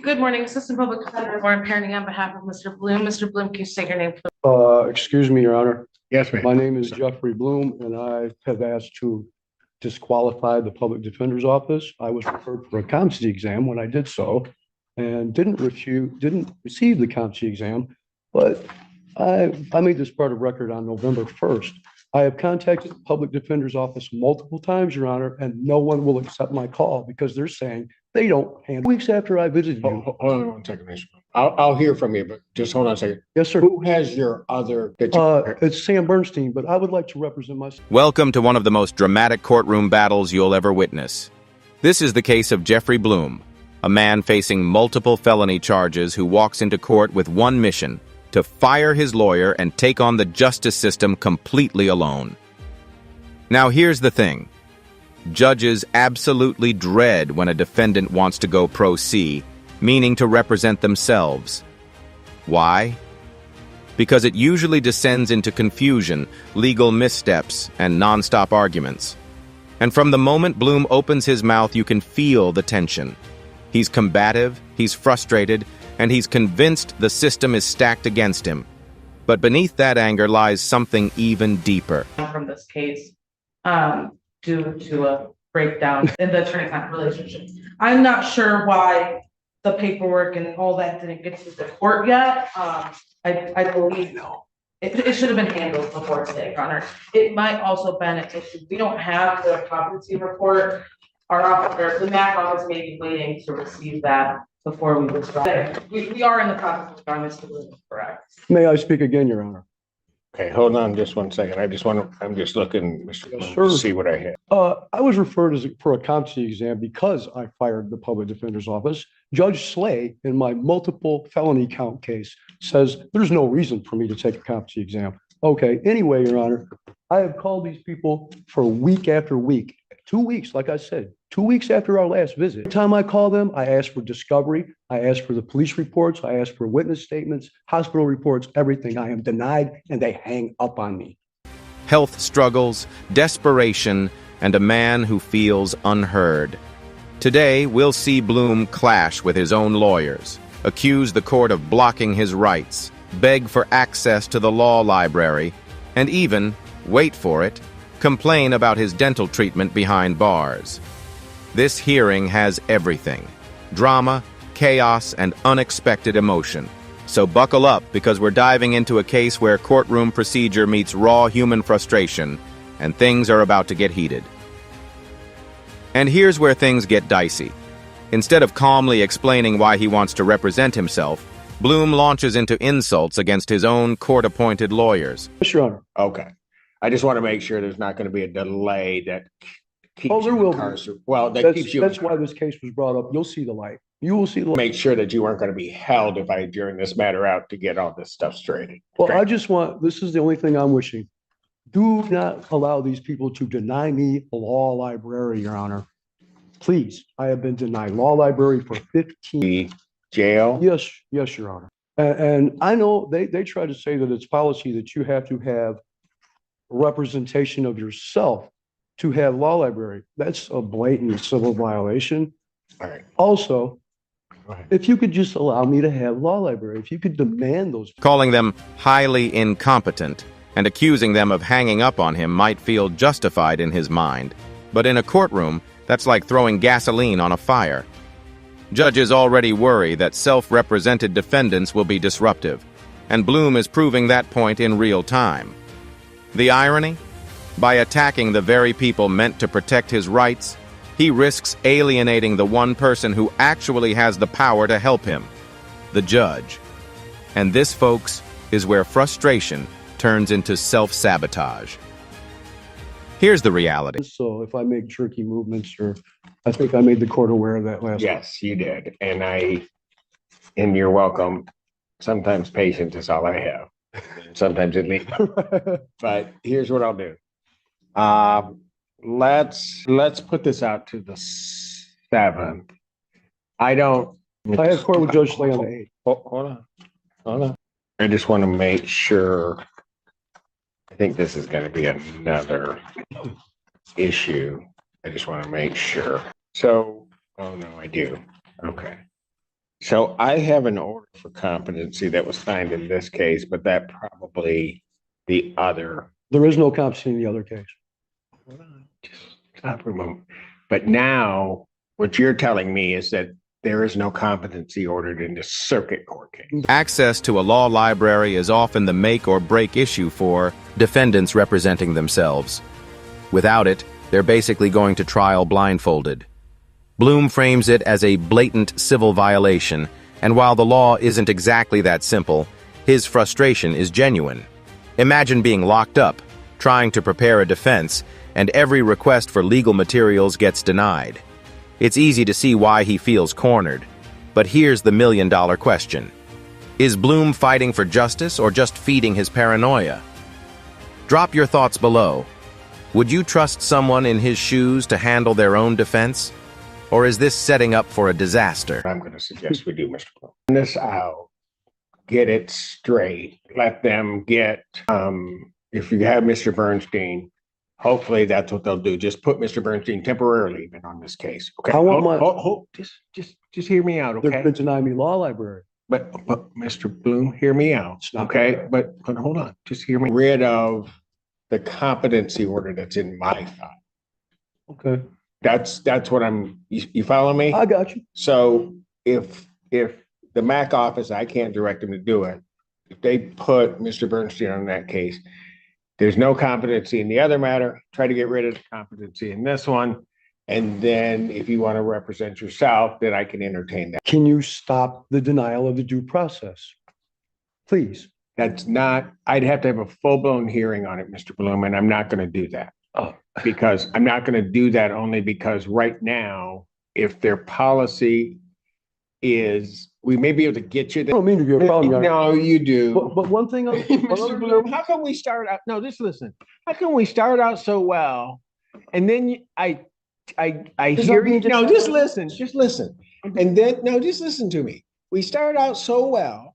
Good morning, Assistant Public Defender Warren Parenting on behalf of Mr. Bloom. Mr. Bloom, can you state your name, please? Excuse me, Your Honor. Yes, ma'am. My name is Jeffrey Bloom, and I have asked to disqualify the Public Defender's Office. I was referred for a competency exam when I did so, and didn't receive the competency exam. But I made this part of record on November 1st. I have contacted the Public Defender's Office multiple times, Your Honor, and no one will accept my call because they're saying they don't handle. Weeks after I visited you. Hold on 1 second, Mr. I'll hear from you, but just hold on a second. Yes, sir. Who has your other? It's Sam Bernstein, but I would like to represent myself. Welcome to one of the most dramatic courtroom battles you'll ever witness. This is the case of Jeffrey Bloom, a man facing multiple felony charges who walks into court with one mission: to fire his lawyer and take on the justice system completely alone. Now here's the thing. Judges absolutely dread when a defendant wants to go pro se, meaning to represent themselves. Why? Because it usually descends into confusion, legal missteps, and nonstop arguments. And from the moment Bloom opens his mouth, you can feel the tension. He's combative, he's frustrated, and he's convinced the system is stacked against him. But beneath that anger lies something even deeper. From this case, due to a breakdown in the attorney-client relationship. I'm not sure why the paperwork and all that didn't get to the court yet. I believe it should have been handled before today, Your Honor. It might also been an issue. We don't have the competency report. Our officer, the MAC office, may be waiting to receive that before we withdraw. We are in the process of withdrawing, Mr. Bloom, correct? May I speak again, Your Honor? Okay, hold on just 1 second. I'm just looking, Mr. Yes, Bloom, to sir. see what I have. I was referred for a competency exam because I fired the Public Defender's Office. Judge Slay, in my multiple felony count case, says there's no reason for me to take a competency exam. Okay, anyway, Your Honor, I have called these people for week after week. 2 weeks, like I said, 2 weeks after our last visit. Every time I call them, I ask for discovery. I ask for the police reports. I ask for witness statements, hospital reports, everything. I am denied, and they hang up on me. Health struggles, desperation, and a man who feels unheard. Today, we'll see Bloom clash with his own lawyers, accuse the court of blocking his rights, beg for access to the law library, and even, wait for it, complain about his dental treatment behind bars. This hearing has everything: drama, chaos, and unexpected emotion. So buckle up, because we're diving into a case where courtroom procedure meets raw human frustration, and things are about to get heated. And here's where things get dicey. Instead of calmly explaining why he wants to represent himself, Bloom launches into insults against his own court-appointed lawyers. Yes, Your Honor. Okay. I just want to make sure there's not going to be a delay that keeps Oh, there you will be. incarcerated. Well, that That's keeps you. why this case was brought up. You'll see the light. You will see the light. Make sure that you weren't going to be held if I adjourn this matter out to get all this stuff straightened. Well, I just want, this is the only thing I'm wishing. Do not allow these people to deny me a law library, Your Honor. Please, I have been denied law library for 15. The jail. Yes, Your Honor. And I know they try to say that it's policy that you have to have representation of yourself to have law library. That's a blatant civil violation. All right. Also, Go ahead. if you could just allow me to have law library, if you could demand those. Calling them highly incompetent and accusing them of hanging up on him might feel justified in his mind. But in a courtroom, that's like throwing gasoline on a fire. Judges already worry that self-represented defendants will be disruptive, and Bloom is proving that point in real time. The irony? By attacking the very people meant to protect his rights, he risks alienating the one person who actually has the power to help him, the judge. And this, folks, is where frustration turns into self-sabotage. Here's the reality. So if I make jerky movements, or I think I made the court aware of that last. Yes, you did. And you're welcome. Sometimes patience is all I have. Sometimes it leaves. But here's what I'll do. Let's put this out to the 7th. I have court with Judge Slay on the 8th. Hold on. I just want to make sure. I think this is going to be another issue. I just want to make sure. So, oh no, I do. Okay. So I have an order for competency that was signed in this case, but that probably the other. There is no competency in the other case. Hold on, just stop for a moment. But now what you're telling me is that there is no competency ordered in the circuit court case. Access to a law library is often the make or break issue for defendants representing themselves. Without it, they're basically going to trial blindfolded. Bloom frames it as a blatant civil violation, and while the law isn't exactly that simple, his frustration is genuine. Imagine being locked up, trying to prepare a defense, and every request for legal materials gets denied. It's easy to see why he feels cornered. But here's the million-dollar question. Is Bloom fighting for justice or just feeding his paranoia? Drop your thoughts below. Would you trust someone in his shoes to handle their own defense? Or is this setting up for a disaster? I'm going to suggest we do, Mr. Bloom. This out, get it straight. Let them get, if you have Mr. Bernstein, hopefully that's what they'll do. Just put Mr. Bernstein temporarily even on this case. Okay. I want Just hear me out. They're Okay. going to deny me law library. But Mr. Bloom, hear me out. It's not Okay. fair. But hold on. Just hear me. Rid of the competency order that's in my file. Okay, That's what you follow me? I got you. So if the MAC office, I can't direct them to do it. If they put Mr. Bernstein on that case, there's no competency in the other matter. Try to get rid of the competency in this one. And then if you want to represent yourself, then I can entertain that. Can you stop the denial of the due process? Please. That's not, I'd have to have a full-blown hearing on it, Mr. Bloom, and I'm not going to do that. Oh. Because I'm not going to do that only because right now, if their policy is, we may be able to get you I there. don't mean to be a problem, Your Honor. No, you do. But one thing, Mr. Bloom, how come we start out, no, just listen. How come we start out so well? And then I Is hear that you, being no, just- just listen. And then, no, just listen to me. We start out so well.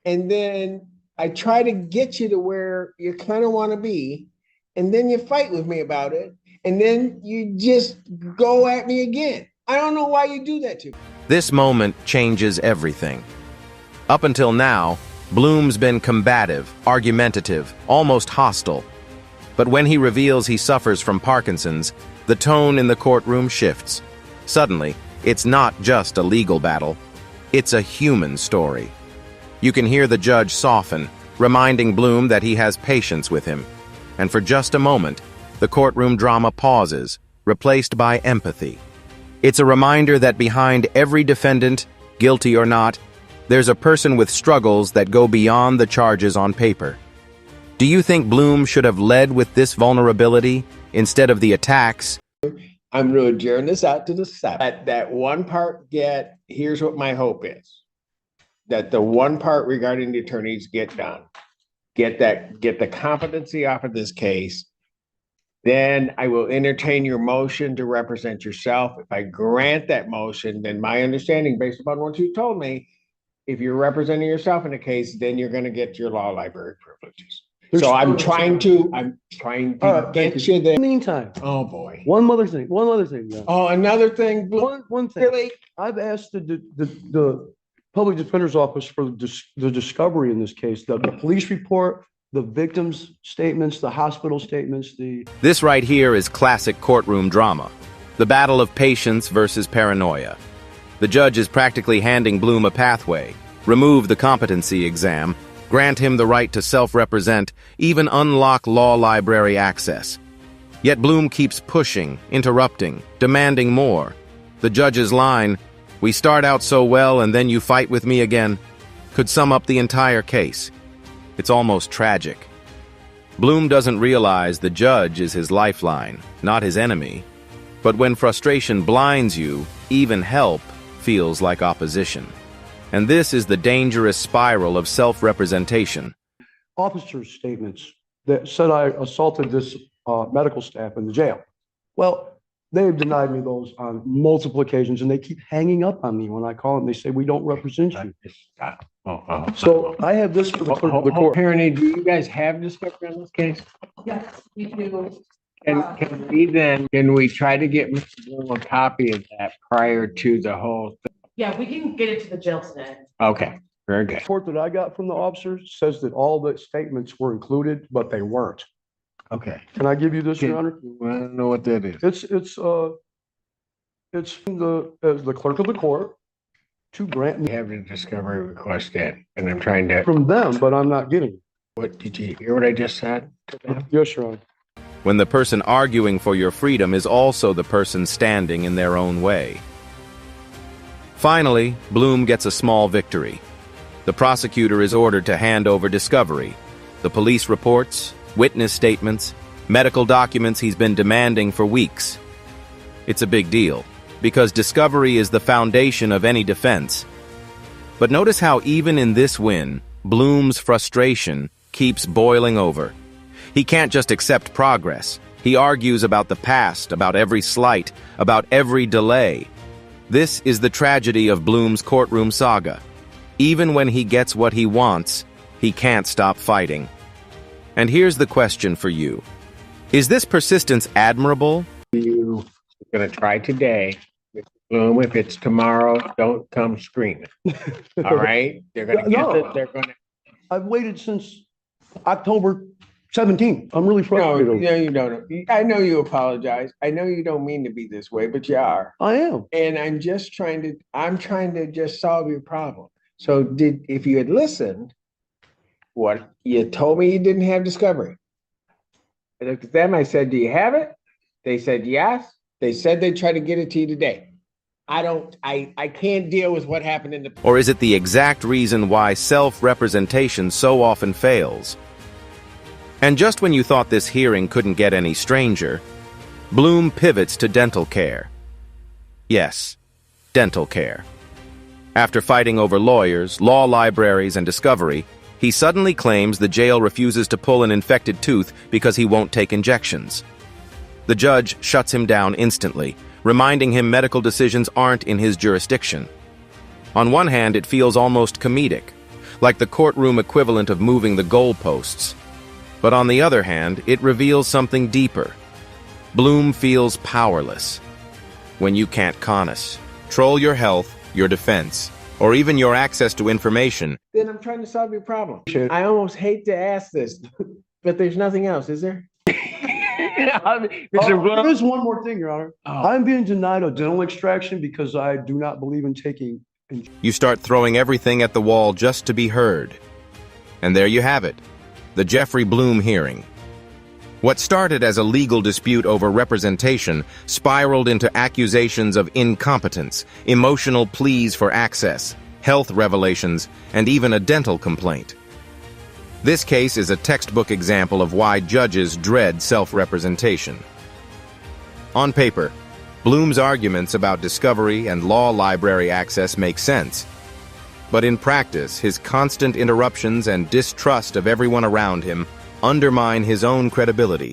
And then I try to get you to where you kind of want to be. And then you fight with me about it. And then you just go at me again. I don't know why you do that to me. This moment changes everything. Up until now, Bloom's been combative, argumentative, almost hostile. But when he reveals he suffers from Parkinson's, the tone in the courtroom shifts. Suddenly, it's not just a legal battle, it's a human story. You can hear the judge soften, reminding Bloom that he has patience with him. And for just a moment, the courtroom drama pauses, replaced by empathy. It's a reminder that behind every defendant, guilty or not, there's a person with struggles that go beyond the charges on paper. Do you think Bloom should have led with this vulnerability instead of the attacks? I'm really adjourn this out to the side. That one part here's what my hope is. That the one part regarding the attorneys get done. Get the competency off of this case. Then I will entertain your motion to represent yourself. If I grant that motion, then my understanding, based upon what you told me, if you're representing yourself in a case, then you're going to get your law library privileges. So I'm trying to get you there. In the meantime, Oh, boy. one other thing. Yeah. Oh, another thing. One thing. Really? I've asked the public defender's office for the discovery in this case, the police report, the victim's statements, the hospital statements, This right here is classic courtroom drama. The battle of patience versus paranoia. The judge is practically handing Bloom a pathway. Remove the competency exam, grant him the right to self-represent, even unlock law library access. Yet Bloom keeps pushing, interrupting, demanding more. The judge's line, "We start out so well and then you fight with me again," could sum up the entire case. It's almost tragic. Bloom doesn't realize the judge is his lifeline, not his enemy. But when frustration blinds you, even help feels like opposition. And this is the dangerous spiral of self-representation. officer's statements that said I assaulted this medical staff in the jail. Well, they've denied me those on multiple occasions, and they keep hanging up on me when I call them. They say, "We don't represent you." So I have this for the clerk of the court. Attorney, do you guys have discovery on this case? Yes, we do. Can we try to get Mr. Bloom a copy of that prior to the whole thing? Yeah, we can get it to the jail today. Okay, very good. Report that I got from the officers says that all the statements were included, but they weren't. Okay. Can I give you this, Your Okay. Honor? I don't know what that is. It's from the clerk of the court to grant We me have the discovery request in, and I'm trying to, from them, but I'm not getting it. what, did you hear what I just said to them? Yes, Your Honor. When the person arguing for your freedom is also the person standing in their own way. Finally, Bloom gets a small victory. The prosecutor is ordered to hand over discovery, the police reports, witness statements, medical documents he's been demanding for weeks. It's a big deal, because discovery is the foundation of any defense. But notice how even in this win, Bloom's frustration keeps boiling over. He can't just accept progress. He argues about the past, about every slight, about every delay. This is the tragedy of Bloom's courtroom saga. Even when he gets what he wants, he can't stop fighting. And here's the question for you. Is this persistence admirable? You gonna try today. Bloom, if it's tomorrow, don't come screaming. All right? They're gonna get No. it. They're gonna. I've waited since October 17th. I'm really No, frustrated. no, you don't. I know you apologize. I know you don't mean to be this way, but you are. I am. And I'm trying to just solve your problem. So if you had listened, what you told me you didn't have discovery. I looked at them, I said, do you have it? They said, yes. They said they'd try to get it to you today. I can't deal with what happened in the. Or is it the exact reason why self-representation so often fails? And just when you thought this hearing couldn't get any stranger, Bloom pivots to dental care. Yes, dental care. After fighting over lawyers, law libraries, and discovery, he suddenly claims the jail refuses to pull an infected tooth because he won't take injections. The judge shuts him down instantly, reminding him medical decisions aren't in his jurisdiction. On one hand, it feels almost comedic, like the courtroom equivalent of moving the goalposts. But on the other hand, it reveals something deeper. Bloom feels powerless. When you can't control your health, your defense, or even your access to information. Then I'm trying to solve your problem. I almost hate to ask this, but there's nothing else, is there? There is one more thing, Your Honor. Oh. I'm being denied a dental extraction because I do not believe in taking. You start throwing everything at the wall just to be heard. And there you have it, the Jeffrey Bloom hearing. What started as a legal dispute over representation spiraled into accusations of incompetence, emotional pleas for access, health revelations, and even a dental complaint. This case is a textbook example of why judges dread self-representation. On paper, Bloom's arguments about discovery and law library access make sense. But in practice, his constant interruptions and distrust of everyone around him undermine his own credibility.